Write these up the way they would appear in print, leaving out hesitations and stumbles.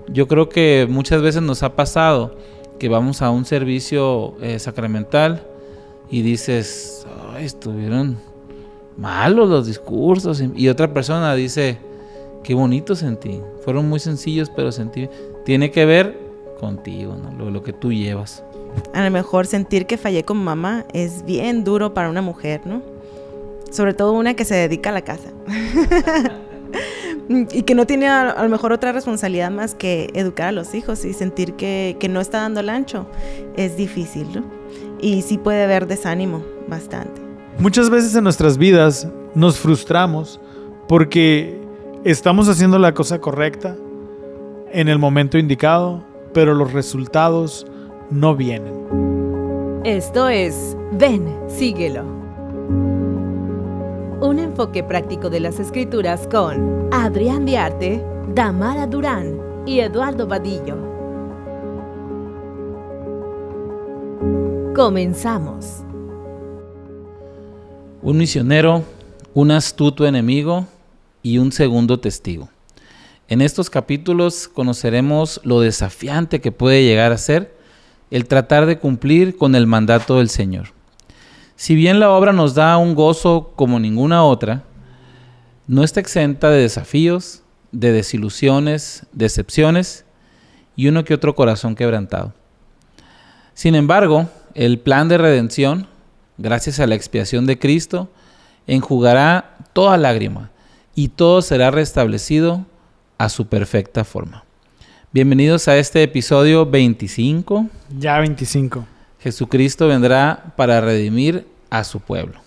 Yo creo que muchas veces nos ha pasado que vamos a un servicio sacramental y dices, ay, estuvieron malos los discursos, y otra persona dice, qué bonito sentí, fueron muy sencillos, pero sentí. Tiene que ver contigo, ¿no? Lo que tú llevas. A lo mejor sentir que fallé como mamá es bien duro para una mujer, ¿no? Sobre todo una que se dedica a la casa. Y que no tiene a lo mejor otra responsabilidad más que educar a los hijos, y sentir que no está dando el ancho es difícil, ¿no? Y sí puede haber desánimo bastante. Muchas veces en nuestras vidas nos frustramos porque estamos haciendo la cosa correcta en el momento indicado, pero los resultados no vienen. Esto es Ven, síguelo. Un enfoque práctico de las Escrituras con Adrián Diarte, Damara Durán y Eduardo Vadillo. Comenzamos. Un misionero, un astuto enemigo y un segundo testigo. En estos capítulos conoceremos lo desafiante que puede llegar a ser el tratar de cumplir con el mandato del Señor. Si bien la obra nos da un gozo como ninguna otra, no está exenta de desafíos, de desilusiones, decepciones y uno que otro corazón quebrantado. Sin embargo, el plan de redención, gracias a la expiación de Cristo, enjugará toda lágrima y todo será restablecido a su perfecta forma. Bienvenidos a este episodio 25. Ya 25. Jesucristo vendrá para redimir a su pueblo.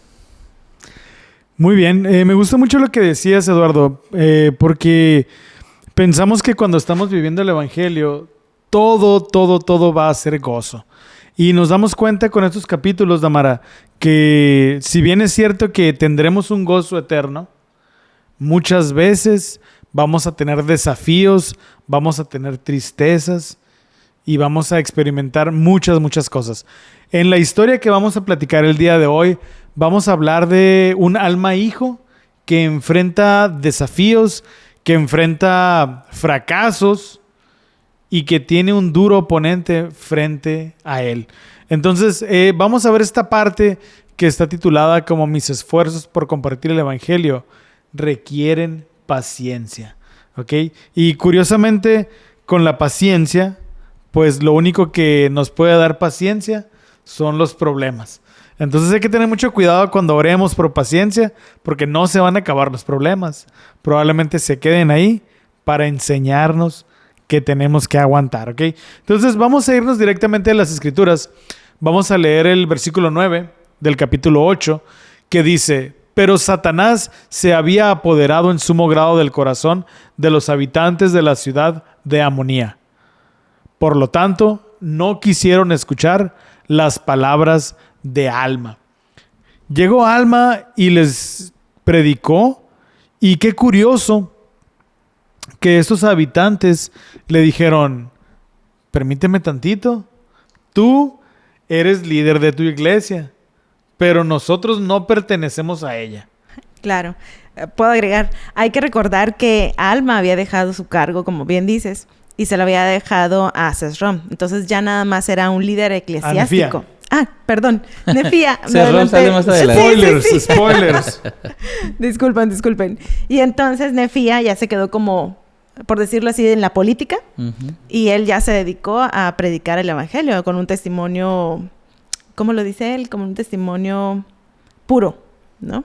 Muy bien, me gusta mucho lo que decías, Eduardo, porque pensamos que cuando estamos viviendo el Evangelio, todo va a ser gozo. Y nos damos cuenta con estos capítulos, Damara, que si bien es cierto que tendremos un gozo eterno, muchas veces vamos a tener desafíos, vamos a tener tristezas y vamos a experimentar muchas cosas. En la historia que vamos a platicar el día de hoy, vamos a hablar de un alma hijo que enfrenta desafíos, que enfrenta fracasos y que tiene un duro oponente frente a él. Entonces, vamos a ver esta parte que está titulada como Mis esfuerzos por compartir el Evangelio requieren paciencia. ¿Ok? Y curiosamente, con la paciencia, pues lo único que nos puede dar paciencia son los problemas. Entonces hay que tener mucho cuidado cuando oremos por paciencia, porque no se van a acabar los problemas. Probablemente se queden ahí para enseñarnos que tenemos que aguantar, ¿ok? Entonces vamos a irnos directamente a las Escrituras. Vamos a leer el versículo 9 del capítulo 8, que dice: pero Satanás se había apoderado en sumo grado del corazón de los habitantes de la ciudad de Amonía. Por lo tanto, no quisieron escuchar las palabras de Alma. Llegó Alma y les predicó, y qué curioso que estos habitantes le dijeron: permíteme tantito, tú eres líder de tu iglesia, pero nosotros no pertenecemos a ella. Claro, puedo agregar, hay que recordar que Alma había dejado su cargo, como bien dices, y se lo había dejado a Sesrom. Entonces ya nada más era un líder eclesiástico. Perdón, Nefía. Sesrom sale más adelante. Spoilers. Disculpen. Y entonces Nefía ya se quedó como, por decirlo así, en la política. Uh-huh. Y él ya se dedicó a predicar el Evangelio con un testimonio, ¿cómo lo dice él? Como un testimonio puro, ¿no?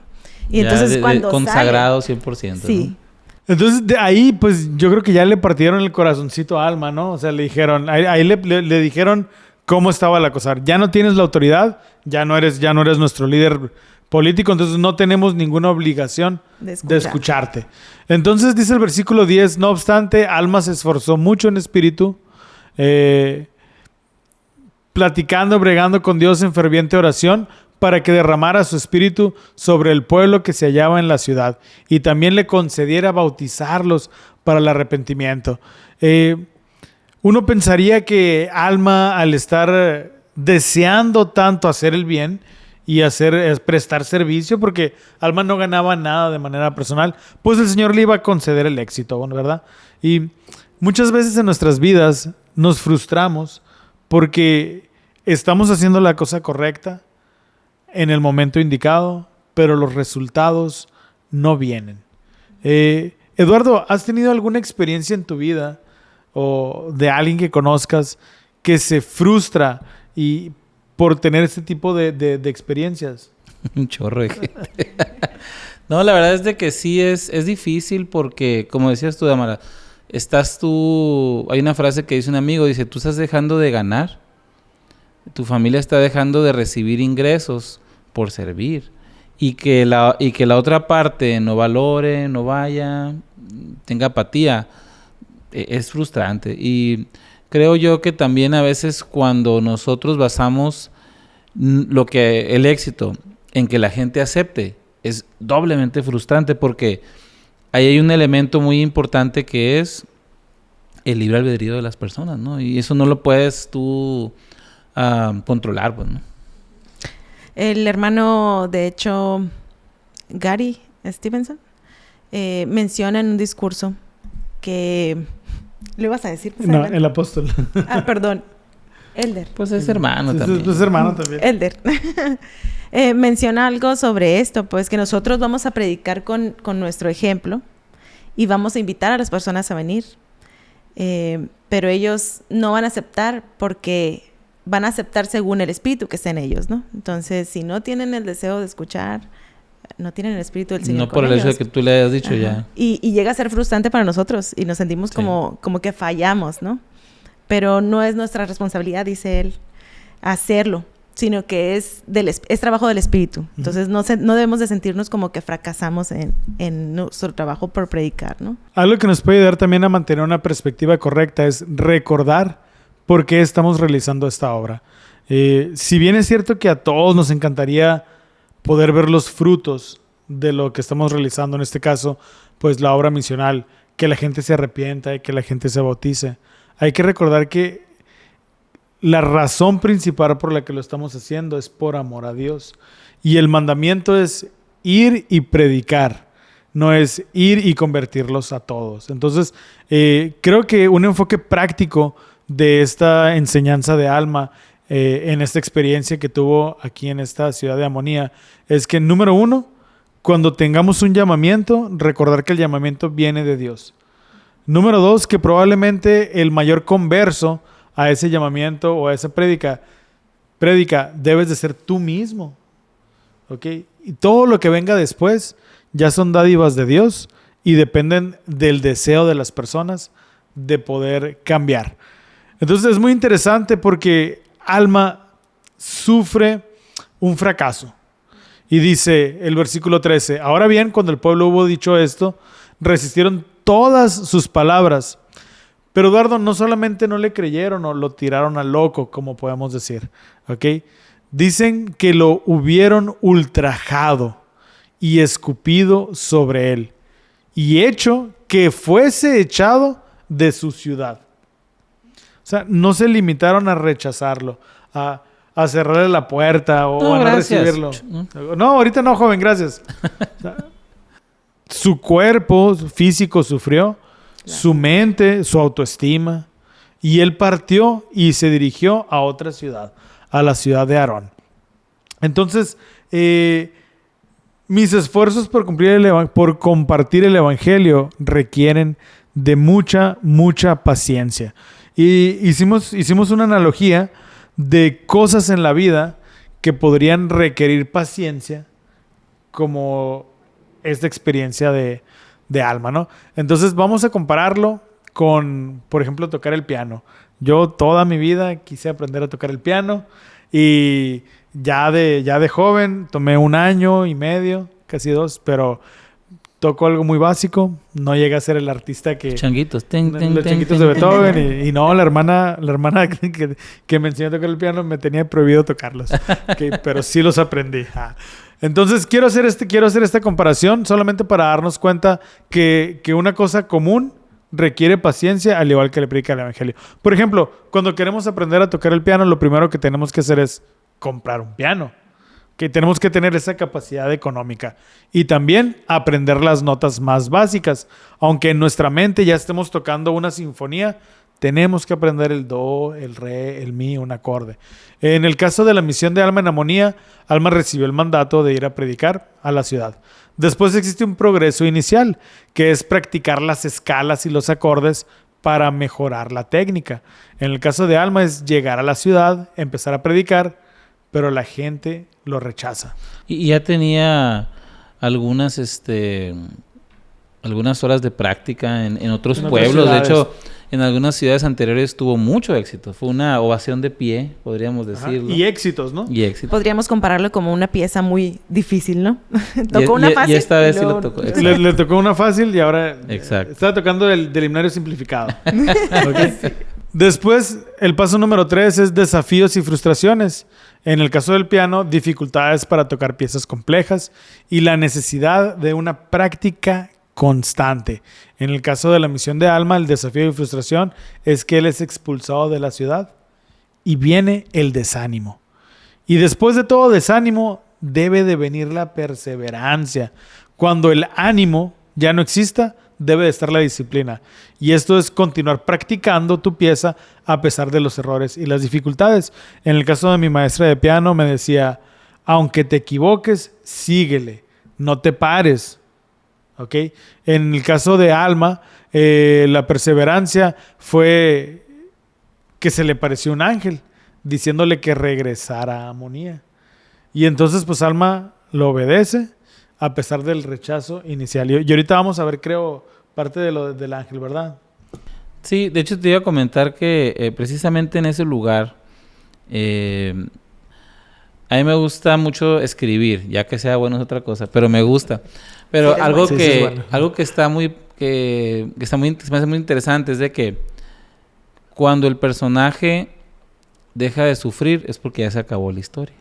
Y ya entonces cuando consagrado sale, 100%. Sí. ¿No? Entonces de ahí, pues yo creo que ya le partieron el corazoncito a Alma, ¿no? O sea, le dijeron, ahí le dijeron cómo estaba la cosa. Ya no tienes la autoridad, ya no eres nuestro líder político, entonces no tenemos ninguna obligación de escucharte. Entonces dice el versículo 10, no obstante, Alma se esforzó mucho en espíritu, platicando, bregando con Dios en ferviente oración, para que derramara su espíritu sobre el pueblo que se hallaba en la ciudad y también le concediera bautizarlos para el arrepentimiento. Uno pensaría que Alma, al estar deseando tanto hacer el bien y prestar servicio, porque Alma no ganaba nada de manera personal, pues el Señor le iba a conceder el éxito, ¿verdad? Y muchas veces en nuestras vidas nos frustramos porque estamos haciendo la cosa correcta en el momento indicado, pero los resultados no vienen. Eduardo, ¿has tenido alguna experiencia en tu vida o de alguien que conozcas que se frustra y por tener este tipo de experiencias? Un chorro de gente. No, la verdad es de que sí es difícil porque, como decías tú, Damara, hay una frase que dice un amigo, dice, tú estás dejando de ganar, tu familia está dejando de recibir ingresos por servir, y que la otra parte no valore, no vaya, tenga apatía, es frustrante. Y creo yo que también a veces cuando nosotros basamos el éxito en que la gente acepte, es doblemente frustrante porque ahí hay un elemento muy importante que es el libre albedrío de las personas, ¿no? Y eso no lo puedes tú controlar, pues, ¿no? El hermano, de hecho, Gary Stevenson, menciona en un discurso que... ¿Lo ibas a decir? No, adelante. El apóstol. Perdón. Elder. Pues es hermano también. Es hermano también. Elder. Menciona algo sobre esto, pues que nosotros vamos a predicar con nuestro ejemplo y vamos a invitar a las personas a venir. Pero ellos no van a aceptar porque van a aceptar según el espíritu que está en ellos, ¿no? Entonces, si no tienen el deseo de escuchar, no tienen el espíritu del Señor. No por el hecho de que tú le hayas dicho. Ajá. Ya. Y llega a ser frustrante para nosotros y nos sentimos como que fallamos, ¿no? Pero no es nuestra responsabilidad, dice él, hacerlo, sino que es trabajo del espíritu. Entonces no debemos de sentirnos como que fracasamos en nuestro trabajo por predicar, ¿no? Algo que nos puede ayudar también a mantener una perspectiva correcta es recordar por qué estamos realizando esta obra. Si bien es cierto que a todos nos encantaría poder ver los frutos de lo que estamos realizando, en este caso, pues la obra misional, que la gente se arrepienta y que la gente se bautice, hay que recordar que la razón principal por la que lo estamos haciendo es por amor a Dios. Y el mandamiento es ir y predicar, no es ir y convertirlos a todos. Entonces, creo que un enfoque práctico de esta enseñanza de Alma en esta experiencia que tuvo aquí en esta ciudad de Amonía es que, número uno, cuando tengamos un llamamiento, recordar que el llamamiento viene de Dios. Número dos, que probablemente el mayor converso a ese llamamiento o a esa prédica debes de ser tú mismo. ¿Ok? Y todo lo que venga después ya son dádivas de Dios y dependen del deseo de las personas de poder cambiar. Entonces es muy interesante porque Alma sufre un fracaso. Y dice el versículo 13, ahora bien, cuando el pueblo hubo dicho esto, resistieron todas sus palabras. Pero Eduardo, no solamente no le creyeron o lo tiraron al loco, como podemos decir, ¿ok? Dicen que lo hubieron ultrajado y escupido sobre él y hecho que fuese echado de su ciudad. O sea, no se limitaron a rechazarlo, a cerrarle la puerta o a no recibirlo. No, ahorita no, joven, gracias. O sea, su cuerpo físico sufrió, su mente, su autoestima, y él partió y se dirigió a otra ciudad, a la ciudad de Aarón. Entonces, mis esfuerzos por compartir el evangelio requieren de mucha paciencia. Y hicimos una analogía de cosas en la vida que podrían requerir paciencia, como esta experiencia de Alma, ¿no? Entonces vamos a compararlo con, por ejemplo, tocar el piano. Yo toda mi vida quise aprender a tocar el piano y ya de joven tomé 1 año y medio, casi 2, pero toco algo muy básico. No llegué a ser el artista que... Changuitos. Los changuitos de Beethoven. Y no, la hermana que me enseñó a tocar el piano me tenía prohibido tocarlos. Okay, pero sí los aprendí. Entonces quiero hacer esta comparación solamente para darnos cuenta que una cosa común requiere paciencia, al igual que le predica el evangelio. Por ejemplo, cuando queremos aprender a tocar el piano, lo primero que tenemos que hacer es comprar un piano. Que tenemos que tener esa capacidad económica y también aprender las notas más básicas. Aunque en nuestra mente ya estemos tocando una sinfonía, tenemos que aprender el do, el re, el mi, un acorde. En el caso de la misión de Alma en Amonía, Alma recibió el mandato de ir a predicar a la ciudad. Después existe un progreso inicial, que es practicar las escalas y los acordes para mejorar la técnica. En el caso de Alma es llegar a la ciudad, empezar a predicar, pero la gente lo rechaza. Y ya tenía algunas, algunas horas de práctica en otros pueblos. De hecho, en algunas ciudades anteriores tuvo mucho éxito. Fue una ovación de pie, podríamos decirlo. Ajá. Y éxitos, ¿no? Y éxitos. Podríamos compararlo como una pieza muy difícil, ¿no? Tocó una fácil. Y esta vez sí luego... lo tocó. Le tocó una fácil y ahora Exacto. estaba tocando del himnario simplificado. ¿Okay? Sí. Después, el paso número 3 es desafíos y frustraciones. En el caso del piano, dificultades para tocar piezas complejas y la necesidad de una práctica constante. En el caso de la misión de Alma, el desafío y frustración es que él es expulsado de la ciudad y viene el desánimo. Y después de todo desánimo, debe de venir la perseverancia. Cuando el ánimo ya no exista, debe de estar la disciplina. Y esto es continuar practicando tu pieza a pesar de los errores y las dificultades. En el caso de mi maestra de piano me decía, aunque te equivoques, síguele, no te pares. ¿Okay? En el caso de Alma, la perseverancia fue que se le pareció un ángel diciéndole que regresara a Amonía. Y entonces pues Alma lo obedece a pesar del rechazo inicial. Y ahorita vamos a ver, creo, parte de lo del ángel, ¿verdad? Sí, de hecho te iba a comentar que precisamente en ese lugar a mí me gusta mucho escribir, ya que sea bueno es otra cosa, pero me gusta. Pero sí, algo que sí, bueno. Algo que está muy que está muy se me hace muy interesante es de que cuando el personaje deja de sufrir es porque ya se acabó la historia.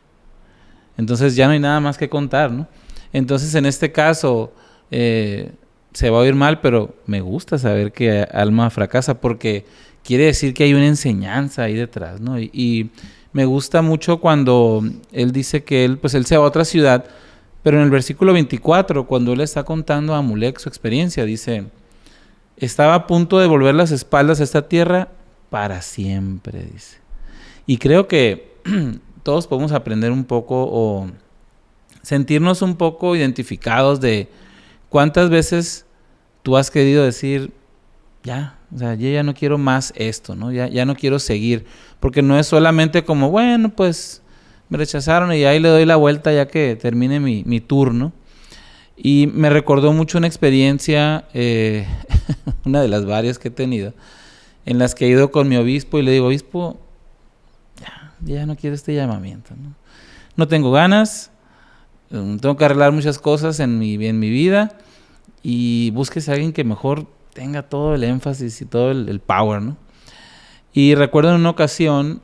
Entonces ya no hay nada más que contar, ¿no? Entonces en este caso se va a oír mal, pero me gusta saber que Alma fracasa porque quiere decir que hay una enseñanza ahí detrás, ¿no? Y me gusta mucho cuando él dice que él se va a otra ciudad, pero en el versículo 24, cuando él está contando a Amulek su experiencia, dice, estaba a punto de volver las espaldas a esta tierra para siempre, dice. Y creo que todos podemos aprender un poco o sentirnos un poco identificados de cuántas veces tú has querido decir, ya, o sea, yo ya no quiero más esto, ¿no? Ya no quiero seguir, porque no es solamente como, bueno, pues me rechazaron y ahí le doy la vuelta ya que termine mi turno. Y me recordó mucho una experiencia, una de las varias que he tenido, en las que he ido con mi obispo y le digo, obispo, ya no quiero este llamamiento, ¿no? No tengo ganas, tengo que arreglar muchas cosas en mi vida y búsquese a alguien que mejor tenga todo el énfasis y todo el power, ¿no? Y recuerdo en una ocasión,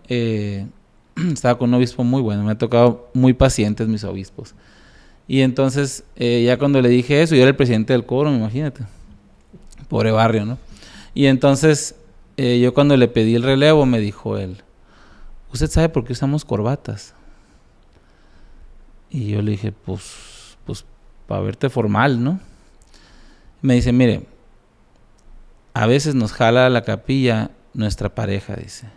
estaba con un obispo muy bueno, me ha tocado muy pacientes mis obispos. Y entonces, ya cuando le dije eso, yo era el presidente del coro, imagínate, pobre barrio, ¿no? Y entonces, yo cuando le pedí el relevo, me dijo él, ¿usted sabe por qué usamos corbatas? Y yo le dije, pues para verte formal, ¿no? Me dice, mire, a veces nos jala a la capilla nuestra pareja, dice.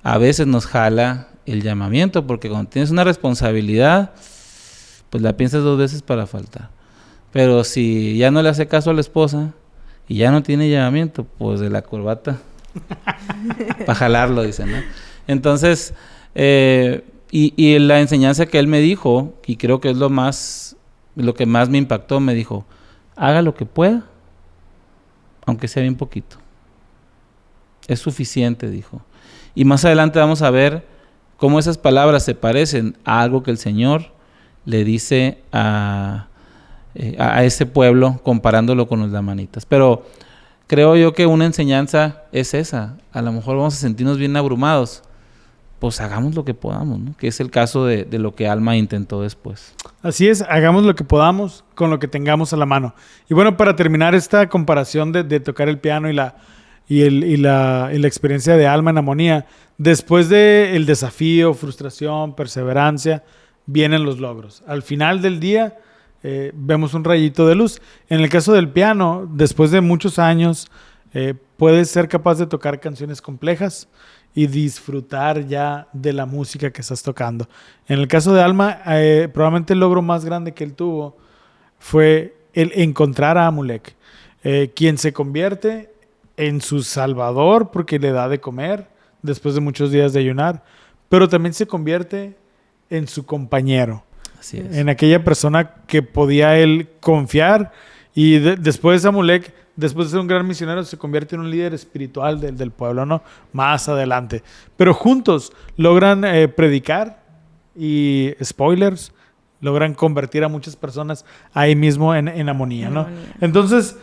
A veces nos jala el llamamiento, porque cuando tienes una responsabilidad, pues la piensas 2 veces para faltar. Pero si ya no le hace caso a la esposa y ya no tiene llamamiento, pues de la corbata para jalarlo, dice, ¿no? Entonces, y la enseñanza que él me dijo, y creo que es lo que más me impactó, me dijo, haga lo que pueda, aunque sea bien poquito. Es suficiente, dijo. Y más adelante vamos a ver cómo esas palabras se parecen a algo que el Señor le dice a ese pueblo, comparándolo con los lamanitas. Pero creo yo que una enseñanza es esa. A lo mejor vamos a sentirnos bien abrumados. Pues hagamos lo que podamos, ¿no? Que es el caso de lo que Alma intentó después. Así es, hagamos lo que podamos con lo que tengamos a la mano. Y bueno, para terminar esta comparación de tocar el piano y la experiencia de Alma en Amonía, después del desafío, frustración, perseverancia, vienen los logros. Al final del día vemos un rayito de luz. En el caso del piano, después de muchos años, puedes ser capaz de tocar canciones complejas y disfrutar ya de la música que estás tocando. En el caso de Alma, probablemente el logro más grande que él tuvo fue el encontrar a Amulek, quien se convierte en su salvador porque le da de comer después de muchos días de ayunar, pero también se convierte en su compañero. Así es. En aquella persona que podía él confiar, y después Amulek, después de ser un gran misionero, se convierte en un líder espiritual del pueblo, ¿no? Más adelante. Pero juntos logran predicar y, spoilers, logran convertir a muchas personas ahí mismo en Amonía, ¿no? Entonces,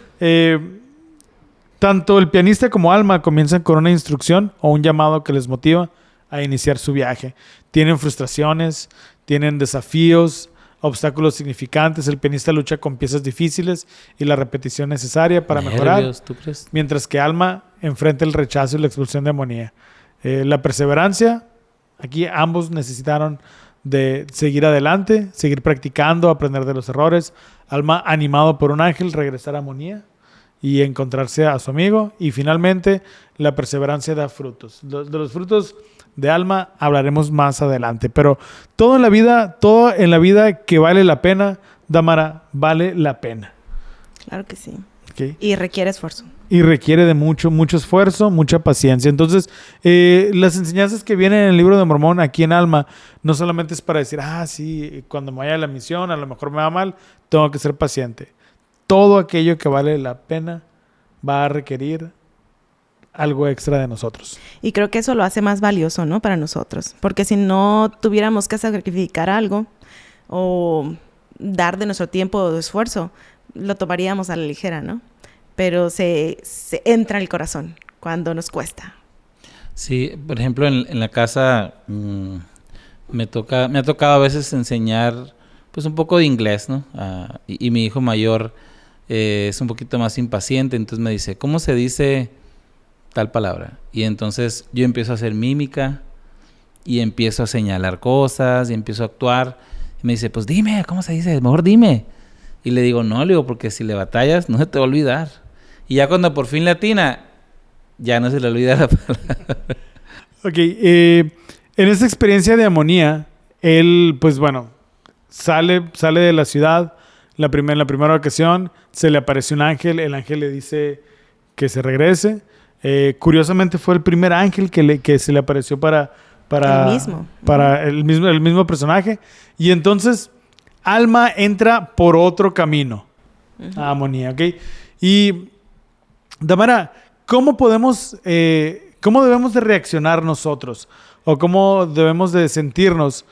tanto el pianista como Alma comienzan con una instrucción o un llamado que les motiva a iniciar su viaje. Tienen frustraciones, tienen desafíos, obstáculos significantes. El pianista lucha con piezas difíciles y la repetición necesaria para mejorar, ¿Tú crees? mientras que Alma enfrenta el rechazo y la expulsión de Amonía. La perseverancia, aquí ambos necesitaron de seguir adelante, seguir practicando, aprender de los errores. Alma, animado por un ángel, regresar a Amonía y encontrarse a su amigo. Y finalmente, la perseverancia da frutos. De los frutos de Alma hablaremos más adelante. Pero todo en la vida que vale la pena, Damara, vale la pena. Claro que sí. ¿Okay? Y requiere esfuerzo. Y requiere de mucho esfuerzo, mucha paciencia. Entonces, las enseñanzas que vienen en el libro de Mormón, aquí en Alma, no solamente es para decir, sí, cuando me vaya a la misión, a lo mejor me va mal, tengo que ser paciente. Todo aquello que vale la pena va a requerir algo extra de nosotros. Y creo que eso lo hace más valioso, ¿no? Para nosotros. Porque si no tuviéramos que sacrificar algo o dar de nuestro tiempo o esfuerzo, lo tomaríamos a la ligera, ¿no? Pero se entra en el corazón cuando nos cuesta. Sí, por ejemplo, en la casa me ha tocado a veces enseñar pues un poco de inglés, ¿no? Y mi hijo mayor es un poquito más impaciente, entonces me dice, ¿cómo se dice tal palabra? Y entonces yo empiezo a hacer mímica y empiezo a señalar cosas y empiezo a actuar. Y me dice, pues dime, ¿cómo se dice? Mejor dime. Y le digo, no, porque si le batallas no se te va a olvidar. Y ya cuando por fin le atina, ya no se le olvida la palabra. Ok, en esta experiencia de Amonía, él, pues bueno, sale de la ciudad. En la primera ocasión se le apareció un ángel. El ángel le dice que se regrese. Curiosamente fue el primer ángel que se le apareció para el mismo personaje. Y entonces Alma entra por otro camino a Amonía, ¿ok? Y Damara, ¿cómo debemos de reaccionar nosotros? ¿O cómo debemos de sentirnos?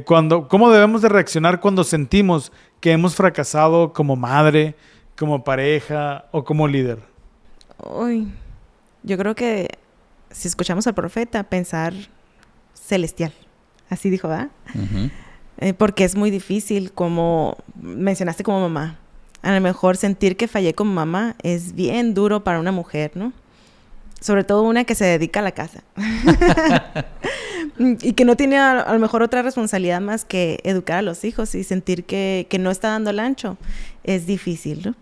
¿Cómo debemos de reaccionar cuando sentimos que hemos fracasado como madre, como pareja o como líder? Uy, yo creo que si escuchamos al profeta, pensar celestial. Así dijo, ¿verdad? Uh-huh. Porque es muy difícil, como mencionaste, como mamá. A lo mejor sentir que fallé como mamá es bien duro para una mujer, ¿no? Sobre todo una que se dedica a la casa. Y que no tiene a lo mejor otra responsabilidad más que educar a los hijos y sentir que no está dando el ancho. Es difícil, ¿no?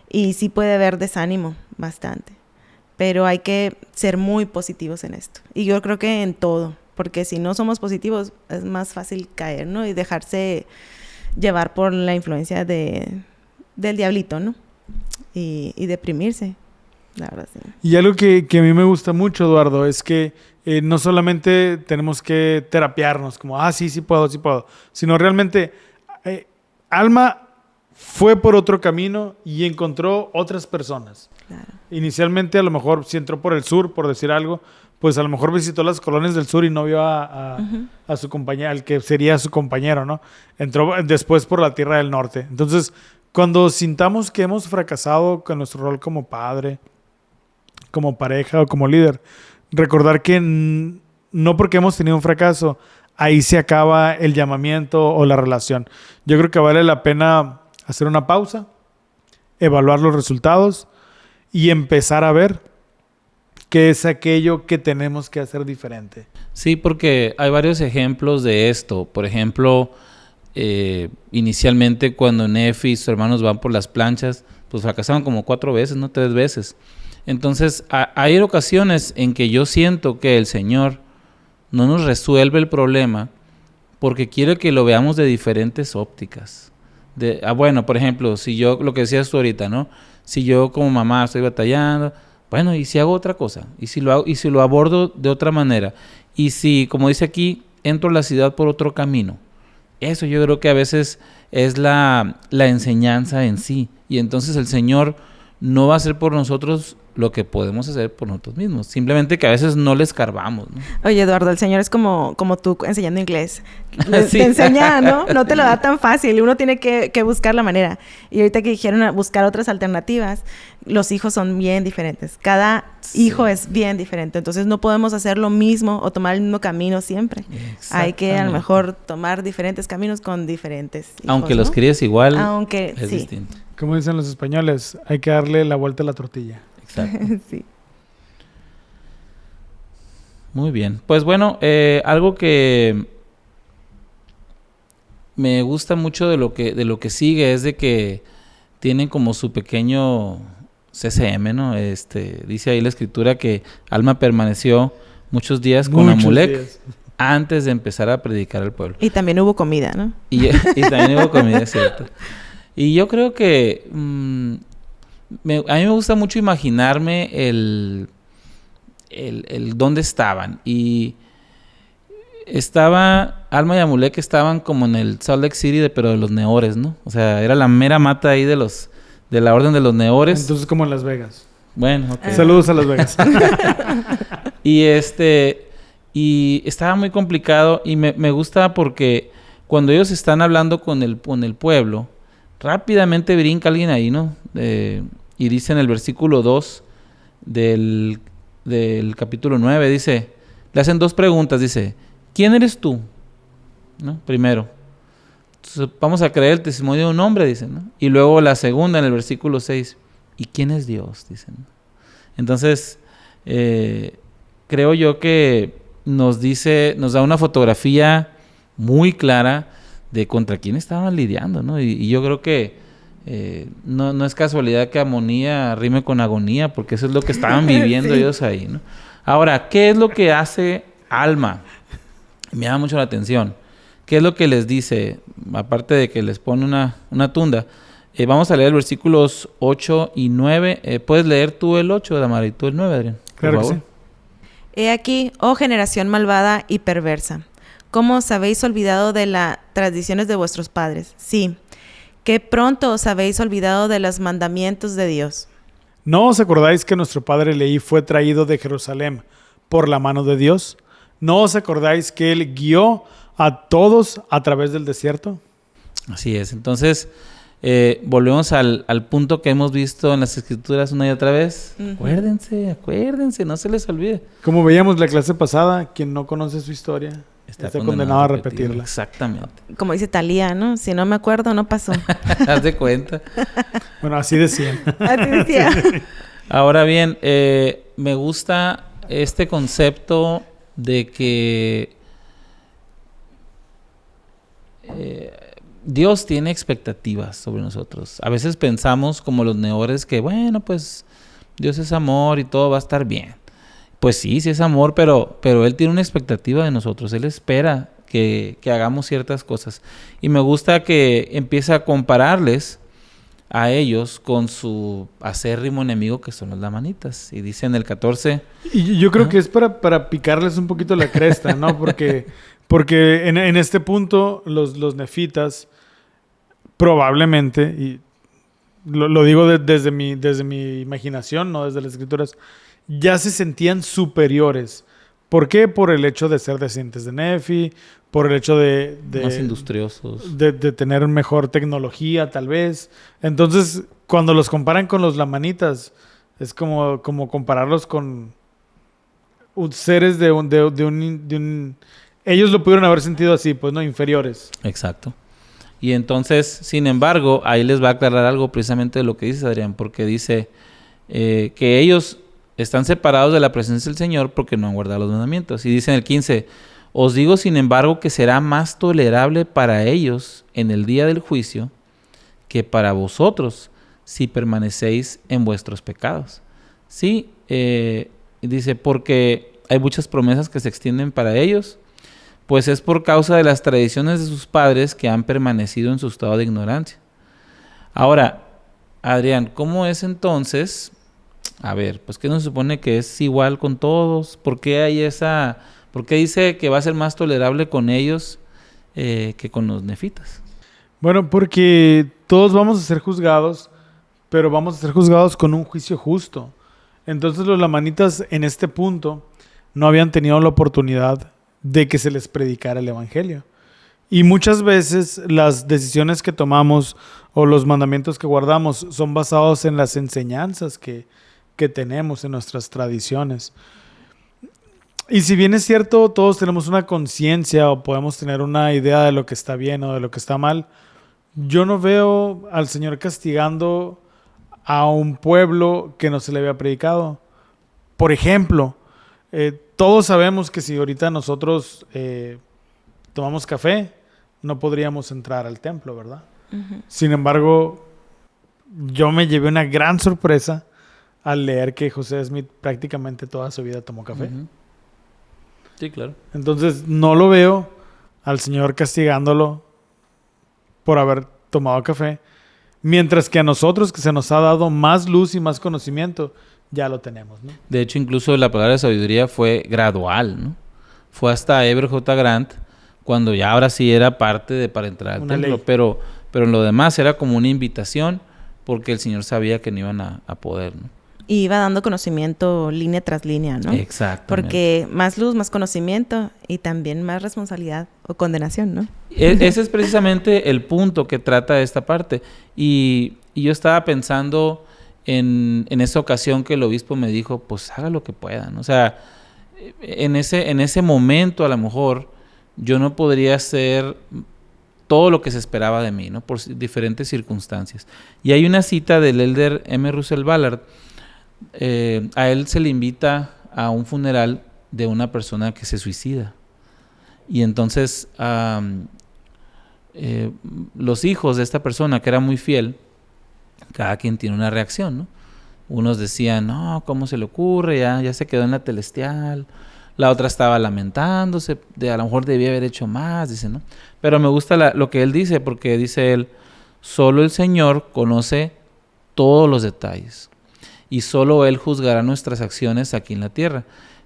Y sí puede haber desánimo bastante. Pero hay que ser muy positivos en esto. Y yo creo que en todo. Porque si no somos positivos es más fácil caer, ¿no? Y dejarse llevar por la influencia del diablito, ¿no? Y deprimirse. La verdad, sí. Y algo que a mí me gusta mucho, Eduardo, es que no solamente tenemos que terapiarnos como, sí puedo, sino realmente Alma fue por otro camino y encontró otras personas. Claro. Inicialmente, a lo mejor, si entró por el sur, por decir algo, pues a lo mejor visitó las colonias del sur y no vio a su compañero, al que sería su compañero, ¿no? Entró después por la tierra del norte. Entonces, cuando sintamos que hemos fracasado con nuestro rol como padre, como pareja o como líder, recordar que no porque hemos tenido un fracaso, ahí se acaba el llamamiento o la relación. Yo creo que vale la pena hacer una pausa, evaluar los resultados y empezar a ver qué es aquello que tenemos que hacer diferente. Sí, porque hay varios ejemplos de esto. Por ejemplo, inicialmente cuando Nefi y sus hermanos van por las planchas, pues fracasaron como 4 veces, no 3 veces. Entonces, hay ocasiones en que yo siento que el Señor no nos resuelve el problema porque quiere que lo veamos de diferentes ópticas. Bueno, por ejemplo, si yo, lo que decías tú ahorita, ¿no? Si yo como mamá estoy batallando, bueno, ¿y si hago otra cosa? ¿Y si lo abordo de otra manera? Y si, como dice aquí, entro a la ciudad por otro camino. Eso yo creo que a veces es la enseñanza en sí. Y entonces el Señor no va a hacer por nosotros lo que podemos hacer por nosotros mismos. Simplemente que a veces no le escarbamos, ¿no? Oye, Eduardo, el Señor es como tú enseñando inglés. Sí. Te enseña, ¿no? No te lo da tan fácil. Uno tiene que buscar la manera. Y ahorita que dijeron buscar otras alternativas, los hijos son bien diferentes. Cada hijo es bien diferente. Entonces no podemos hacer lo mismo o tomar el mismo camino siempre. Hay que a lo mejor tomar diferentes caminos con diferentes hijos, aunque ¿no? los críes igual, aunque es sí. distinto. Como dicen los españoles, hay que darle la vuelta a la tortilla. Exacto. Sí. Muy bien. Pues bueno, algo que me gusta mucho de lo que sigue es de que tienen como su pequeño CCM, ¿no? Dice ahí la escritura que Alma permaneció muchos días con Muchos Amulek días. antes de empezar a predicar al pueblo. Y también hubo comida, ¿no? Y también hubo comida, es cierto. Y yo creo que a mí me gusta mucho imaginarme el dónde estaban. Y estaba Alma y Amulek, estaban como en el Salt Lake City, pero de los Neores, ¿no? O sea, era la mera mata ahí de la orden de los Neores. Entonces, como en Las Vegas. Bueno, ok. Saludos a Las Vegas. Y y estaba muy complicado y me gusta porque cuando ellos están hablando con el pueblo, rápidamente brinca alguien ahí, ¿no? Y dice en el versículo 2 del capítulo 9, dice, le hacen 2 preguntas, dice, ¿quién eres tú? ¿No? Primero. Entonces, vamos a creer el testimonio de un hombre, dicen, ¿no? Y luego la segunda en el versículo 6, ¿y quién es Dios? Dicen. Entonces, creo yo que nos da una fotografía muy clara de contra quién estaban lidiando, ¿no? Y yo creo que no es casualidad que amonía rime con agonía, porque eso es lo que estaban viviendo Sí. ellos ahí, ¿no? Ahora, ¿qué es lo que hace Alma? Me llama mucho la atención. ¿Qué es lo que les dice? Aparte de que les pone una tunda. Vamos a leer los versículos 8 y 9. ¿Puedes leer tú el 8, Damara, y tú el 9, Adrián? Claro que sí. He aquí, oh generación malvada y perversa, ¿cómo os habéis olvidado de las tradiciones de vuestros padres? Sí, que pronto os habéis olvidado de los mandamientos de Dios. ¿No os acordáis que nuestro padre Leí fue traído de Jerusalén por la mano de Dios? ¿No os acordáis que él guió a todos a través del desierto? Así es. Entonces, volvemos al punto que hemos visto en las Escrituras una y otra vez. Ujú. Acuérdense, no se les olvide. Como veíamos la clase pasada, quien no conoce su historia está condenado a repetirla. Exactamente. Como dice Talía, ¿no? Si no me acuerdo, no pasó. Haz de cuenta. Bueno, así decían. Así decía. Ahora bien, me gusta este concepto de que Dios tiene expectativas sobre nosotros. A veces pensamos como los neores que, bueno, pues Dios es amor y todo va a estar bien. Pues sí es amor, pero Él tiene una expectativa de nosotros. Él espera que hagamos ciertas cosas. Y me gusta que empieza a compararles a ellos con su acérrimo enemigo que son los lamanitas. Y dice en el 14... Y yo creo que es para picarles un poquito la cresta, ¿no? Porque en este punto los nefitas probablemente, y lo digo desde mi imaginación, no desde las escrituras, ya se sentían superiores. ¿Por qué? Por el hecho de ser descendientes de Nefi, por el hecho de más industriosos. de tener mejor tecnología, tal vez. Entonces, cuando los comparan con los lamanitas, es como compararlos con seres de un... Ellos lo pudieron haber sentido así, pues, ¿no? Inferiores. Exacto. Y entonces, sin embargo, ahí les va a aclarar algo precisamente de lo que dice Adrián, porque dice que ellos están separados de la presencia del Señor porque no han guardado los mandamientos. Y dice en el 15, Os digo, sin embargo, que será más tolerable para ellos en el día del juicio que para vosotros si permanecéis en vuestros pecados. Sí, dice, porque hay muchas promesas que se extienden para ellos, pues es por causa de las tradiciones de sus padres que han permanecido en su estado de ignorancia. Ahora, Adrián, ¿cómo es entonces? A ver, pues ¿qué nos supone que es igual con todos? ¿Por qué dice que va a ser más tolerable con ellos que con los nefitas? Bueno, porque todos vamos a ser juzgados, pero vamos a ser juzgados con un juicio justo. Entonces los lamanitas en este punto no habían tenido la oportunidad de que se les predicara el evangelio. Y muchas veces las decisiones que tomamos o los mandamientos que guardamos son basados en las enseñanzas que tenemos, en nuestras tradiciones. Y si bien es cierto, todos tenemos una conciencia o podemos tener una idea de lo que está bien o de lo que está mal, yo no veo al Señor castigando a un pueblo que no se le había predicado. Por ejemplo, todos sabemos que si ahorita nosotros tomamos café, no podríamos entrar al templo, ¿verdad? Uh-huh. Sin embargo, yo me llevé una gran sorpresa al leer que José Smith prácticamente toda su vida tomó café. Uh-huh. Sí, claro. Entonces, no lo veo al Señor castigándolo por haber tomado café, mientras que a nosotros, que se nos ha dado más luz y más conocimiento, ya lo tenemos, ¿no? De hecho, incluso la palabra de sabiduría fue gradual, ¿no? Fue hasta Eber J. Grant, cuando ya ahora sí era parte para entrar al templo, pero en lo demás era como una invitación, porque el Señor sabía que no iban a poder, ¿no? Y iba dando conocimiento línea tras línea, ¿no? Exactamente. Porque más luz, más conocimiento y también más responsabilidad o condenación, ¿no? Ese es precisamente el punto que trata esta parte. Y yo estaba pensando en esa ocasión que el obispo me dijo, pues haga lo que puedan. O sea, en ese momento a lo mejor yo no podría hacer todo lo que se esperaba de mí, ¿no? Por diferentes circunstancias. Y hay una cita del elder M. Russell Ballard. A él se le invita a un funeral de una persona que se suicida. Y entonces los hijos de esta persona, que era muy fiel, cada quien tiene una reacción, ¿no? Unos decían, no, ¿cómo se le ocurre? Ya se quedó en la celestial. La otra estaba lamentándose, a lo mejor debía haber hecho más, dice, ¿no? Pero me gusta lo que él dice, porque dice él, solo el Señor conoce todos los detalles y solo Él juzgará nuestras acciones aquí en la tierra.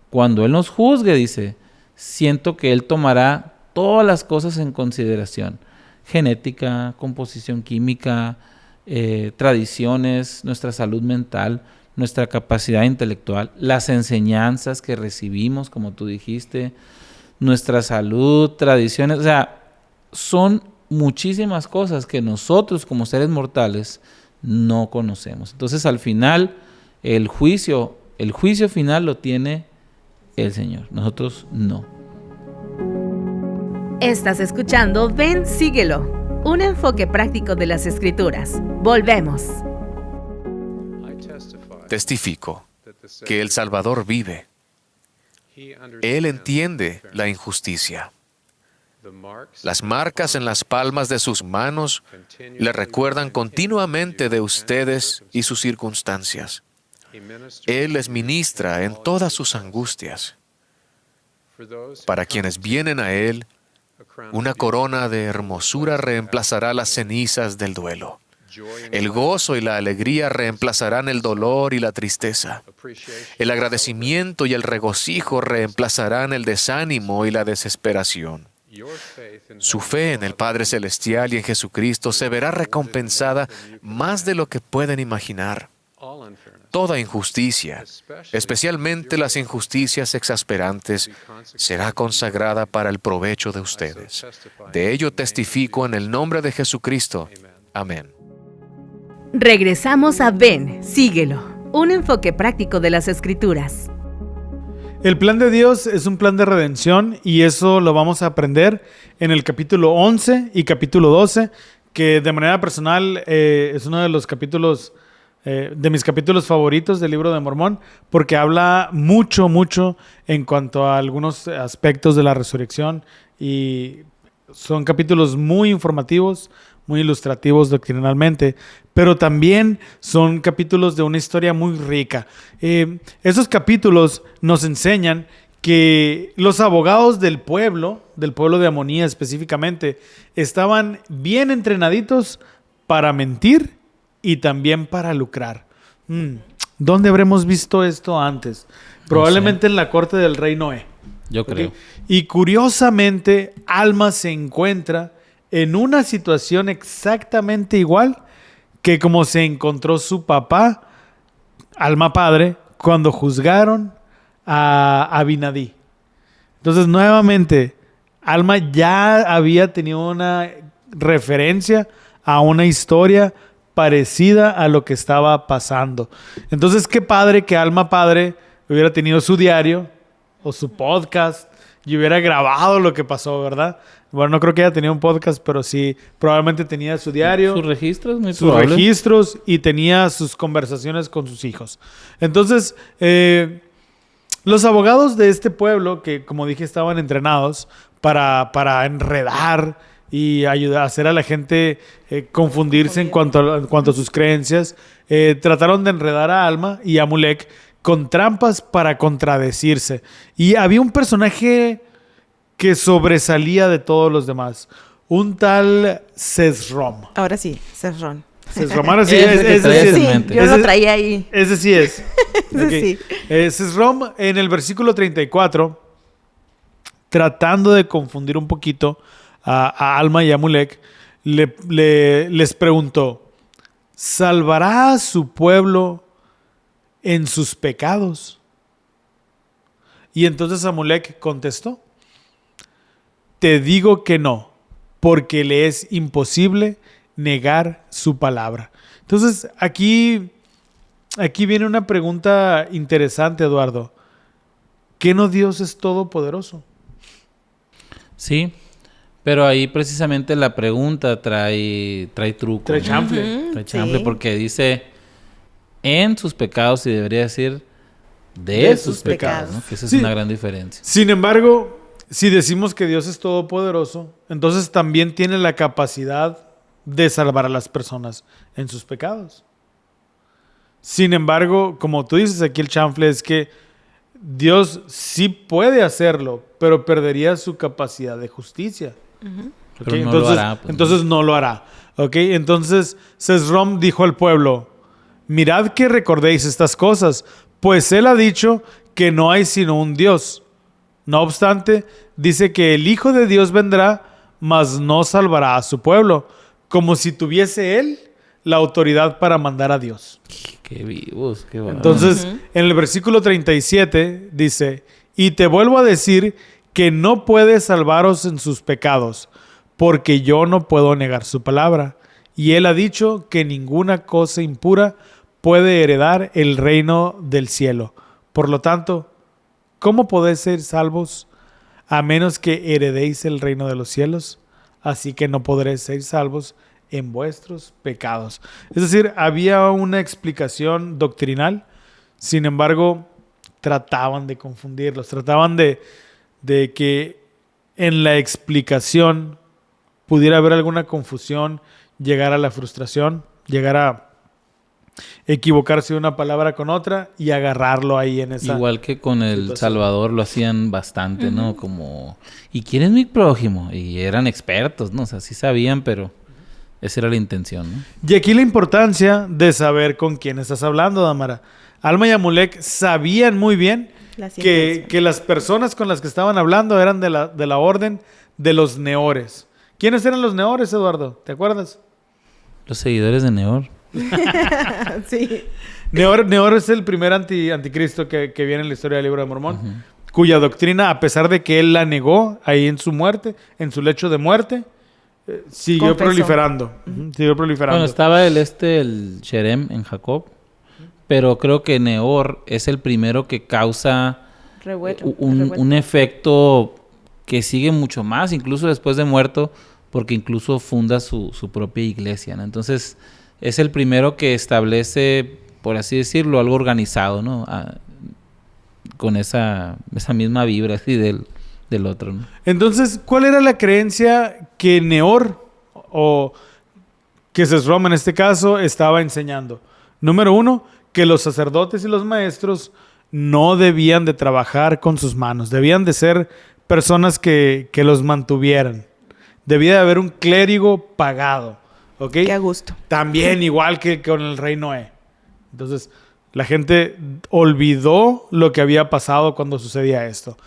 Cuando Él nos juzgue, dice, siento que Él tomará todas las cosas en consideración, genética, composición química, tradiciones, nuestra salud mental, nuestra capacidad intelectual, las enseñanzas que recibimos, como tú dijiste, nuestra salud, tradiciones, o sea, son muchísimas cosas que nosotros como seres mortales no conocemos. Entonces, al final, el juicio final lo tiene el Señor, nosotros no. Estás escuchando Ven, Síguelo, un enfoque práctico de las Escrituras. Volvemos. Testifico que el Salvador vive. Él entiende la injusticia. Las marcas en las palmas de sus manos le recuerdan continuamente de ustedes y sus circunstancias. Él les ministra en todas sus angustias. Para quienes vienen a Él, una corona de hermosura reemplazará las cenizas del duelo. El gozo y la alegría reemplazarán el dolor y la tristeza. El agradecimiento y el regocijo reemplazarán el desánimo y la desesperación. Su fe en el Padre Celestial y en Jesucristo se verá recompensada más de lo que pueden imaginar. Toda injusticia, especialmente las injusticias exasperantes, será consagrada para el provecho de ustedes. De ello testifico en el nombre de Jesucristo. Amén. Regresamos a Ven, Síguelo, un enfoque práctico de las Escrituras. El plan de Dios es un plan de redención y eso lo vamos a aprender en el capítulo 11 y capítulo 12, que de manera personal es uno de los capítulos de mis capítulos favoritos del Libro de Mormón, porque habla mucho, mucho en cuanto a algunos aspectos de la resurrección y son capítulos muy informativos, muy ilustrativos doctrinalmente, pero también son capítulos de una historia muy rica. Esos capítulos nos enseñan que los abogados del pueblo de Amonía específicamente, estaban bien entrenaditos para mentir y también para lucrar. ¿Dónde habremos visto esto antes? Probablemente en la corte del rey Noé. Yo creo. ¿Okay? Y curiosamente, Alma se encuentra en una situación exactamente igual que como se encontró su papá, Alma padre, cuando juzgaron a Abinadí. Entonces, nuevamente, Alma ya había tenido una referencia a una historia parecida a lo que estaba pasando. Entonces, qué padre que Alma padre hubiera tenido su diario o su podcast y hubiera grabado lo que pasó, ¿verdad? Bueno, no creo que haya tenido un podcast, pero sí, probablemente tenía su diario. Sus registros, muy sus probable. registros y tenía sus conversaciones con sus hijos. Entonces, los abogados de este pueblo, que como dije, estaban entrenados para enredar y ayudar a hacer a la gente confundirse en cuanto a sus creencias, trataron de enredar a Alma y a Mulek con trampas para contradecirse. Y había un personaje que sobresalía de todos los demás. Un tal Sesrom. Ahora sí, Sesrom. Sesrom, ahora sí, Ese que ese traías sí en es. mente. Yo lo traía ahí. Ese sí es. Ese Ok. sí. Sesrom, en el versículo 34, tratando de confundir un poquito a Alma y a Mulek, les preguntó, ¿salvará a su pueblo en sus pecados? Y entonces Amulek contestó, te digo que no, porque le es imposible negar su palabra. Entonces, aquí viene una pregunta interesante, Eduardo. ¿Qué no Dios es todopoderoso? Sí, pero ahí precisamente la pregunta trae truco. Trae ¿no? chanfle. Trae chanfle Sí. porque dice en sus pecados y debería decir de sus pecados, ¿no? Que esa es Sí. una gran diferencia. Sin embargo, si decimos que Dios es todopoderoso, entonces también tiene la capacidad de salvar a las personas en sus pecados. Sin embargo, como tú dices aquí el chanfle es que Dios sí puede hacerlo, pero perdería su capacidad de justicia. ¿Ok? Pero no lo hará, pues, entonces no lo hará. ¿Ok? Entonces Sesrom dijo al pueblo, mirad que recordéis estas cosas, pues él ha dicho que no hay sino un Dios. No obstante, dice que el Hijo de Dios vendrá, mas no salvará a su pueblo, como si tuviese él la autoridad para mandar a Dios. Qué vivos, qué bárbaro. Entonces, en el versículo 37 dice, y te vuelvo a decir que no puede salvaros en sus pecados, porque yo no puedo negar su palabra. Y él ha dicho que ninguna cosa impura puede heredar el reino del cielo. Por lo tanto, ¿cómo podéis ser salvos a menos que heredéis el reino de los cielos? Así que no podréis ser salvos en vuestros pecados. Es decir, había una explicación doctrinal, sin embargo, trataban de confundirlos, trataban de que en la explicación pudiera haber alguna confusión, llegar a la frustración, llegar a equivocarse de una palabra con otra y agarrarlo ahí en esa... Igual que con el situación. Salvador lo hacían bastante, ¿no? Como, ¿y quién es mi prójimo? Y eran expertos, ¿no? O sea, sí sabían, pero esa era la intención, ¿no? Y aquí la importancia de saber con quién estás hablando, Damara. Alma y Amulek sabían muy bien Las que intenciones. las personas con las que estaban hablando eran de la orden de los neores. ¿Quiénes eran los neores, Eduardo? ¿Te acuerdas? Los seguidores de Neor. Sí. Neor es el primer anticristo que viene en la historia del Libro de Mormón, cuya doctrina, a pesar de que él la negó ahí en su muerte, en su lecho de muerte, siguió Confesó. proliferando. Siguió proliferando. Bueno, estaba el Sherem en Jacob, pero creo que Neor es el primero que causa Revuelo. un efecto que sigue mucho más, incluso después de muerto, porque incluso funda su propia iglesia, ¿no? Entonces, es el primero que establece, por así decirlo, algo organizado, ¿no? Con esa misma vibra así del otro, ¿no? Entonces, ¿cuál era la creencia que Neor, o que Sesrom en este caso, estaba enseñando? Número 1, que los sacerdotes y los maestros no debían de trabajar con sus manos, debían de ser personas que los mantuvieran. Debía de haber un clérigo pagado, ¿ok? Qué a gusto. También igual que con el rey Noé. Entonces, la gente olvidó lo que había pasado cuando sucedía esto.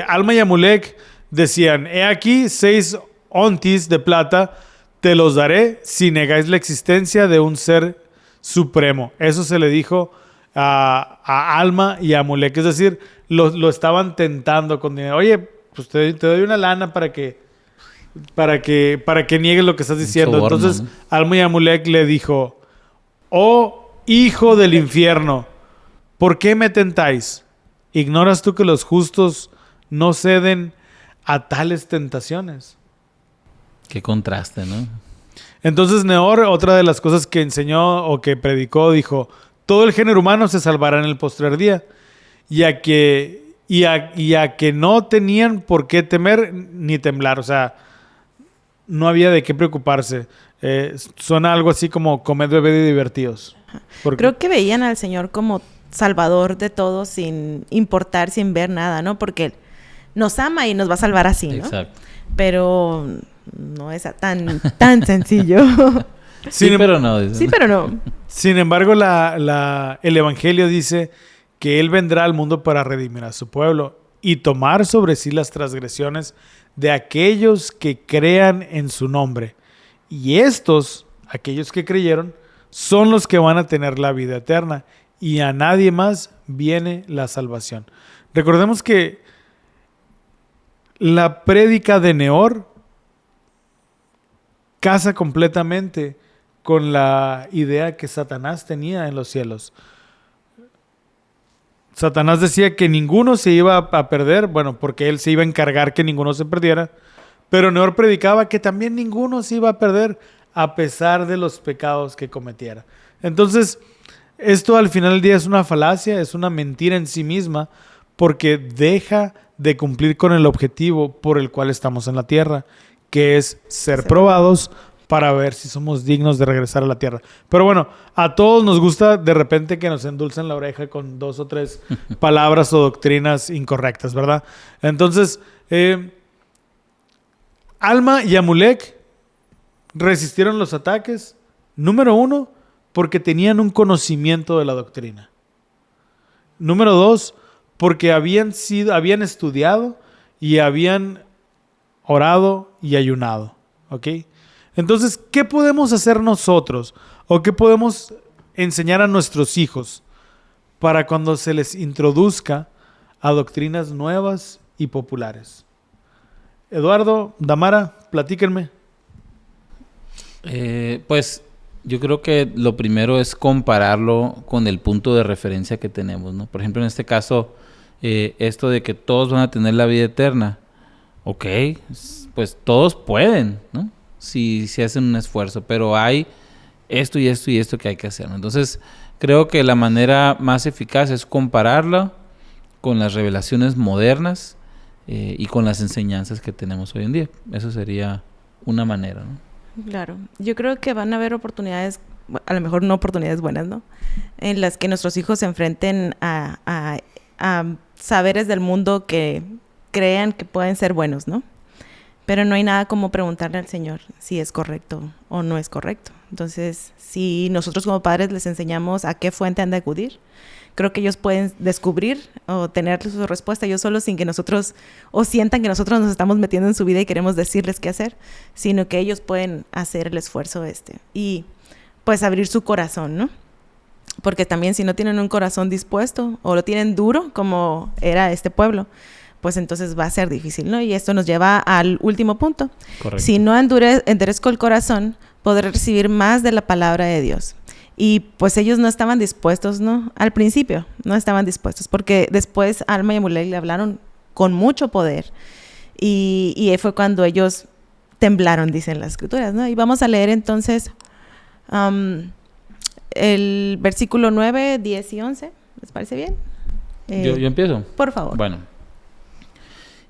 Alma y Amulek decían, he aquí 6 ontis de plata, te los daré si negáis la existencia de un ser supremo. Eso se le dijo a Alma y a Amulek. Es decir, lo estaban tentando con dinero. Oye, pues te doy una lana para que niegues lo que estás diciendo. Soborno, Entonces, ¿no? Alma y Amulek le dijo, oh hijo del infierno, ¿por qué me tentáis? ¿Ignoras tú que los justos no ceden a tales tentaciones? Qué contraste, ¿no? Entonces Neor, otra de las cosas que enseñó o que predicó, dijo, todo el género humano se salvará en el postrer día, y a que no tenían por qué temer ni temblar. O sea, no había de qué preocuparse. Suena algo así como comed, bebed y divertidos. Creo que veían al Señor como salvador de todos sin importar, sin ver nada, ¿no? Porque Él nos ama y nos va a salvar así, ¿no? Exacto. Pero no es tan sencillo. Sí, pero no. Dice. Sí, pero no. Sin embargo, el Evangelio dice que Él vendrá al mundo para redimir a su pueblo y tomar sobre sí las transgresiones de aquellos que crean en su nombre. Y estos, aquellos que creyeron, son los que van a tener la vida eterna, y a nadie más viene la salvación. Recordemos que la prédica de Neor casa completamente con la idea que Satanás tenía en los cielos. Satanás decía que ninguno se iba a perder, bueno, porque él se iba a encargar que ninguno se perdiera, pero Neor predicaba que también ninguno se iba a perder a pesar de los pecados que cometiera. Entonces, esto al final del día es una falacia, es una mentira en sí misma, porque deja de cumplir con el objetivo por el cual estamos en la tierra, que es ser probados para ver si somos dignos de regresar a la tierra. Pero bueno, a todos nos gusta de repente que nos endulcen la oreja con 2 o 3 palabras o doctrinas incorrectas, ¿verdad? Entonces, Alma y Amulek resistieron los ataques, número 1, porque tenían un conocimiento de la doctrina. Número 2, porque habían estudiado y habían orado y ayunado, ¿ok? Entonces, ¿qué podemos hacer nosotros? ¿O qué podemos enseñar a nuestros hijos para cuando se les introduzca a doctrinas nuevas y populares? Eduardo, Damara, platíquenme. Pues yo creo que lo primero es compararlo con el punto de referencia que tenemos, ¿no? Por ejemplo, en este caso, esto de que todos van a tener la vida eterna. Ok, pues todos pueden, ¿no? Si hacen un esfuerzo, pero hay esto y esto y esto que hay que hacer, ¿no? Entonces, creo que la manera más eficaz es compararlo con las revelaciones modernas y con las enseñanzas que tenemos hoy en día. Eso sería una manera, ¿no? Claro. Yo creo que van a haber oportunidades, a lo mejor no oportunidades buenas, ¿no? En las que nuestros hijos se enfrenten a saberes del mundo que crean que pueden ser buenos, ¿no? Pero no hay nada como preguntarle al Señor si es correcto o no es correcto. Entonces, si nosotros como padres les enseñamos a qué fuente han de acudir, creo que ellos pueden descubrir o tener su respuesta ellos solos sin que nosotros, o sientan que nosotros nos estamos metiendo en su vida y queremos decirles qué hacer, sino que ellos pueden hacer el esfuerzo y pues abrir su corazón, ¿no? Porque también si no tienen un corazón dispuesto o lo tienen duro, como era este pueblo, pues entonces va a ser difícil, ¿no? Y esto nos lleva al último punto. Correcto. Si no endurezco el corazón, podré recibir más de la palabra de Dios. Y pues ellos no estaban dispuestos, ¿no? Al principio no estaban dispuestos, porque después Alma y Amulek le hablaron con mucho poder. Y fue cuando ellos temblaron, dicen las escrituras, ¿no? Y vamos a leer entonces El versículo 9, 10 y 11. ¿Les parece bien? ¿Yo empiezo? Por favor. Bueno.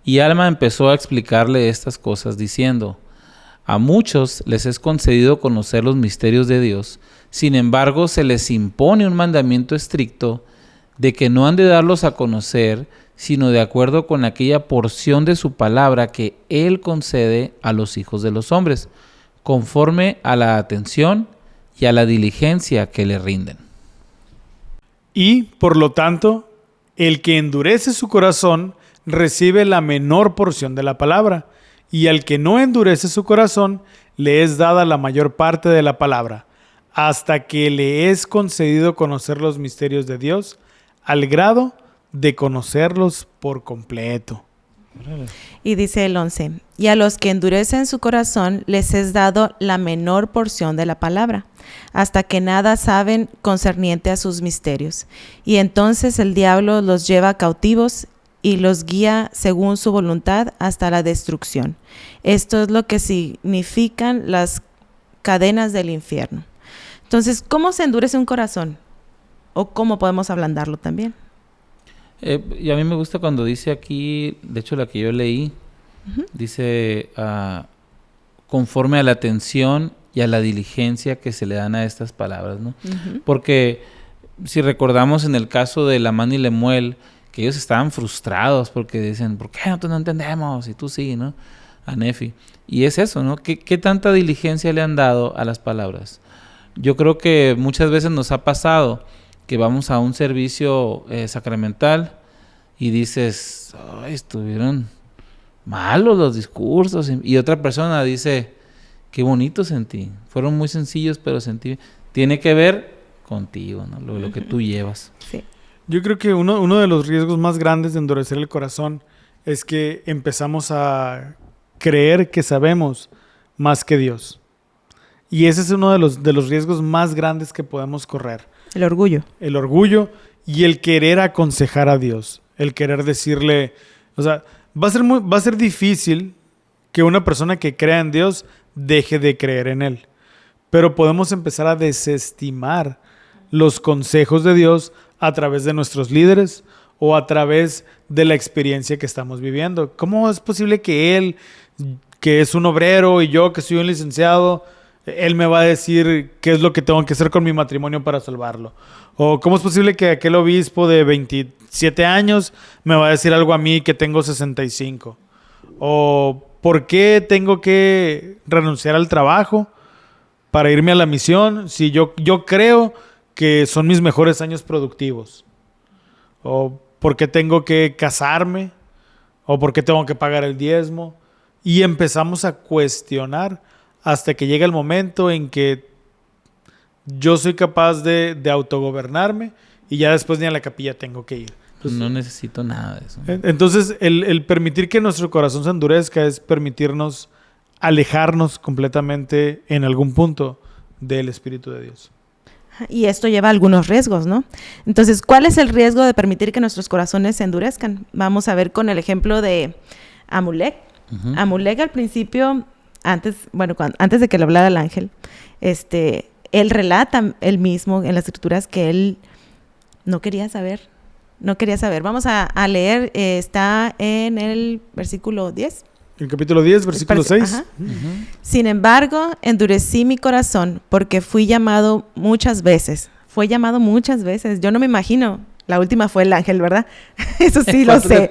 Y Alma empezó a explicarle estas cosas diciendo: a muchos les es concedido conocer los misterios de Dios, sin embargo se les impone un mandamiento estricto de que no han de darlos a conocer, sino de acuerdo con aquella porción de su palabra que Él concede a los hijos de los hombres, conforme a la atención y a la diligencia que le rinden. Y, por lo tanto, el que endurece su corazón recibe la menor porción de la palabra, y al que no endurece su corazón le es dada la mayor parte de la palabra, hasta que le es concedido conocer los misterios de Dios, al grado de conocerlos por completo. Y dice el 11, y a los que endurecen su corazón les es dado la menor porción de la palabra, hasta que nada saben concerniente a sus misterios. Y entonces el diablo los lleva cautivos y los guía según su voluntad hasta la destrucción. Esto es lo que significan las cadenas del infierno. Entonces, ¿cómo se endurece un corazón? ¿O cómo podemos ablandarlo también? Y a mí me gusta cuando dice aquí, de hecho la que yo leí, dice conforme a la atención y a la diligencia que se le dan a estas palabras, ¿no? Porque si recordamos en el caso de Lamán y Lemuel, que ellos estaban frustrados porque dicen, ¿por qué nosotros no entendemos? Y tú sí, ¿no? A Nefi. Y es eso, ¿no? ¿Qué tanta diligencia le han dado a las palabras? Yo creo que muchas veces nos ha pasado que vamos a un servicio sacramental y dices, ay, estuvieron malos los discursos. Y otra persona dice, qué bonito sentí. Fueron muy sencillos, pero sentí. Tiene que ver contigo, ¿no? Lo que tú llevas. Sí. Yo creo que uno de los riesgos más grandes de endurecer el corazón es que empezamos a creer que sabemos más que Dios. Y ese es uno de los riesgos más grandes que podemos correr. El orgullo. El orgullo y el querer aconsejar a Dios. El querer decirle, o sea, va a ser difícil que una persona que crea en Dios deje de creer en Él. Pero podemos empezar a desestimar los consejos de Dios a través de nuestros líderes o a través de la experiencia que estamos viviendo. ¿Cómo es posible que Él, que es un obrero, y yo, que soy un licenciado, Él me va a decir qué es lo que tengo que hacer con mi matrimonio para salvarlo? ¿O cómo es posible que aquel obispo de 27 años me va a decir algo a mí que tengo 65? ¿O por qué tengo que renunciar al trabajo para irme a la misión si yo creo que son mis mejores años productivos? ¿O por qué tengo que casarme? ¿O por qué tengo que pagar el diezmo? Y empezamos a cuestionar hasta que llega el momento en que yo soy capaz de autogobernarme y ya después ni a la capilla tengo que ir. Entonces, no necesito nada de eso. Entonces, el permitir que nuestro corazón se endurezca es permitirnos alejarnos completamente en algún punto del Espíritu de Dios. Y esto lleva a algunos riesgos, ¿no? Entonces, ¿cuál es el riesgo de permitir que nuestros corazones se endurezcan? Vamos a ver con el ejemplo de Amulek. Amulek al principio, antes de que le hablara el ángel, él relata él mismo en las escrituras que él no quería saber. Vamos a leer, está en el versículo 10. El capítulo 10, versículo 6. Sin embargo, endurecí mi corazón porque fui llamado muchas veces. Yo no me imagino. La última fue el ángel, ¿verdad? Eso sí lo sé.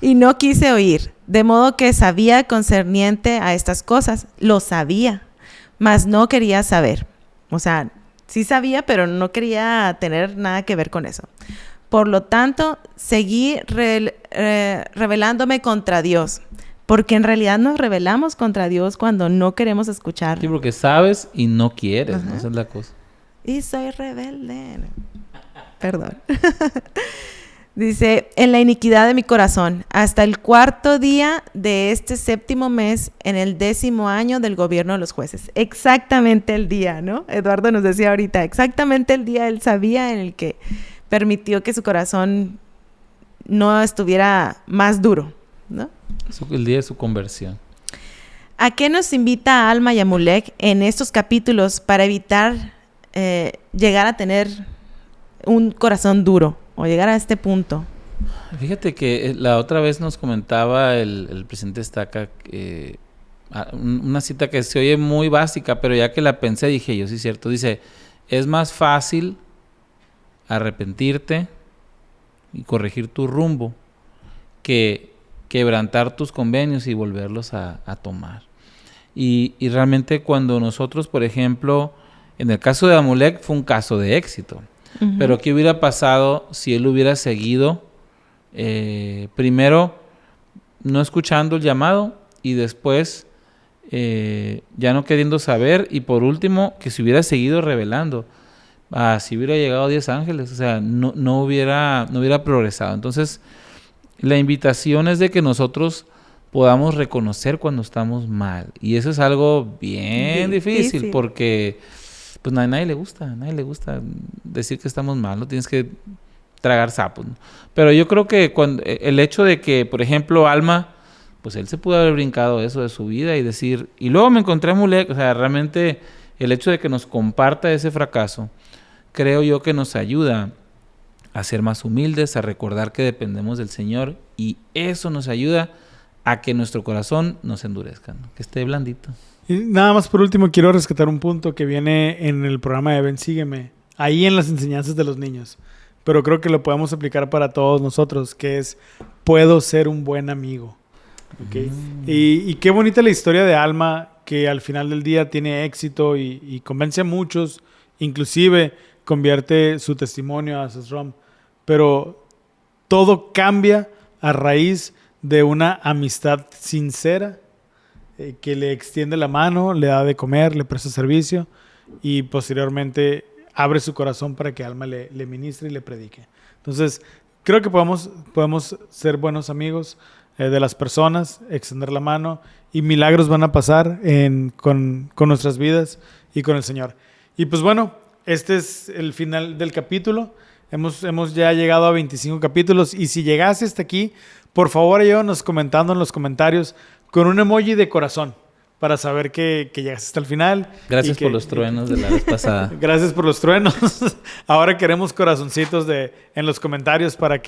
Y no quise oír. De modo que sabía concerniente a estas cosas. Lo sabía, mas no quería saber. O sea, sí sabía, pero no quería tener nada que ver con eso. Por lo tanto, seguí rebelándome contra Dios, porque en realidad nos rebelamos contra Dios cuando no queremos escuchar. Sí, porque sabes y no quieres, ¿no? Esa es la cosa. Y soy rebelde. Perdón. Dice, en la iniquidad de mi corazón, hasta el 4º día de este 7º mes, en el 10º año del gobierno de los jueces. Exactamente el día, ¿no? Eduardo nos decía ahorita, exactamente el día él sabía en el que permitió que su corazón no estuviera más duro, ¿no? El día de su conversión. ¿A qué nos invita Alma y Amulek en estos capítulos para evitar llegar a tener un corazón duro o llegar a este punto? Fíjate que la otra vez nos comentaba el presidente Estaca una cita que se oye muy básica, pero ya que la pensé dije yo, sí es cierto, dice, es más fácil arrepentirte y corregir tu rumbo que quebrantar tus convenios y volverlos a tomar. Y realmente cuando nosotros, por ejemplo, en el caso de Amulek fue un caso de éxito, pero ¿qué hubiera pasado si él hubiera seguido primero no escuchando el llamado y después ya no queriendo saber, y por último que se hubiera seguido rebelando? Si hubiera llegado 10 ángeles, o sea, no hubiera progresado. Entonces la invitación es de que nosotros podamos reconocer cuando estamos mal, y eso es algo bien difícil porque pues a nadie le gusta decir que estamos mal, no tienes que tragar sapos, ¿no? Pero yo creo que cuando el hecho de que, por ejemplo, Alma, pues él se pudo haber brincado eso de su vida y decir, y luego me encontré a Amulek, o sea, realmente el hecho de que nos comparta ese fracaso, creo yo que nos ayuda a ser más humildes, a recordar que dependemos del Señor, y eso nos ayuda a que nuestro corazón no se endurezca, ¿no? Que esté blandito. Y nada más por último quiero rescatar un punto que viene en el programa de Ven, Sígueme, ahí en las enseñanzas de los niños, pero creo que lo podemos aplicar para todos nosotros, que es, puedo ser un buen amigo. ¿Okay? Y qué bonita la historia de Alma, que al final del día tiene éxito y convence a muchos, inclusive convierte su testimonio a Sesrom, pero todo cambia a raíz de una amistad sincera, que le extiende la mano, le da de comer, le presta servicio y posteriormente abre su corazón para que Alma le ministre y le predique. Entonces, creo que podemos ser buenos amigos de las personas, extender la mano, y milagros van a pasar con nuestras vidas y con el Señor. Y pues bueno, este es el final del capítulo. Hemos ya llegado a 25 capítulos, y si llegaste hasta aquí, por favor ayúdanos comentando en los comentarios con un emoji de corazón para saber que llegaste hasta el final. Gracias por los truenos de la vez pasada. Gracias por los truenos. Ahora queremos corazoncitos en los comentarios para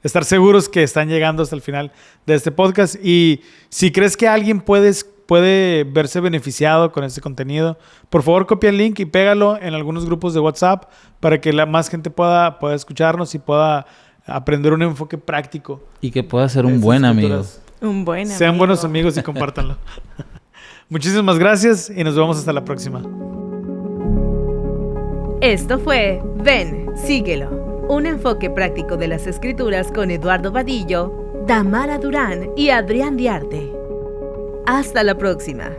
estar seguros que están llegando hasta el final de este podcast. Y si crees que alguien puede verse beneficiado con este contenido, por favor copia el link y pégalo en algunos grupos de WhatsApp para que más gente pueda escucharnos y pueda aprender un enfoque práctico. Y que pueda ser un buen amigo. Un buen amigo. Sean buenos amigos y compártanlo. Muchísimas gracias y nos vemos hasta la próxima. Esto fue Ven, Síguelo, un enfoque práctico de las Escrituras con Eduardo Vadillo, Damara Durán y Adrián Diarte. Hasta la próxima.